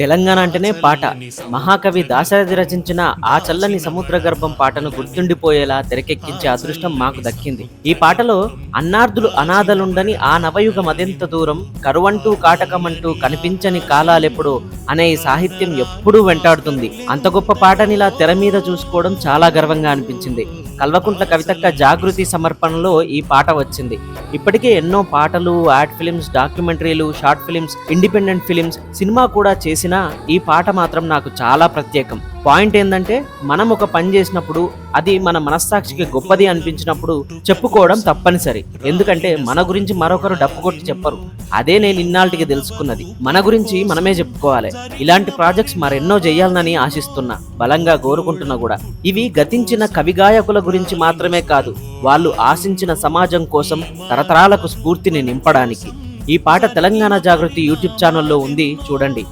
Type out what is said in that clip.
తెలంగాణ అంటేనే పాట. మహాకవి దాశరథి రచించిన ఆ చల్లని సముద్ర గర్భం పాటను గుర్తుండిపోయేలా తెరకెక్కించే అదృష్టం మాకు దక్కింది. ఈ పాటలో అన్నార్దులు అనాథలుండని ఆ నవయుగం అదెంత దూరం, కరువంటూ కాటకమంటూ కనిపించని కాలాలెప్పుడు అనే ఈ సాహిత్యం ఎప్పుడూ వెంటాడుతుంది. అంత గొప్ప పాటనిలా తెర మీద చూసుకోవడం చాలా గర్వంగా అనిపించింది. కల్వకుంట్ల కవితక్క జాగృతి సమర్పణలో ఈ పాట వచ్చింది. ఇప్పటికే ఎన్నో పాటలు, యాడ్ ఫిలిమ్స్, డాక్యుమెంటరీలు, షార్ట్ ఫిలిమ్స్, ఇండిపెండెంట్ ఫిలిమ్స్, సినిమా కూడా చేసినా ఈ పాట మాత్రం నాకు చాలా ప్రత్యేకం. పాయింట్ ఏంటంటే, మనం ఒక పని చేసినప్పుడు అది మన మనస్సాక్షికి గొప్పది అనిపించినప్పుడు చెప్పుకోవడం తప్పనిసరి. ఎందుకంటే మన గురించి మరొకరు డప్పు కొట్టి చెప్పరు. అదే నేను ఇన్నాళ్ళకి తెలుసుకున్నది. మన గురించి మనమే చెప్పుకోవాలి. ఇలాంటి ప్రాజెక్ట్స్ మరెన్నో చేయాలని ఆశిస్తున్నా, బలంగా కోరుకుంటున్నా కూడా. ఇవి గతించిన కవిగాయకుల గురించి మాత్రమే కాదు, వాళ్ళు ఆశించిన సమాజం కోసం తరతరాలకు స్ఫూర్తిని నింపడానికి. ఈ పాట తెలంగాణ జాగృతి యూట్యూబ్ ఛానల్లో ఉంది, చూడండి.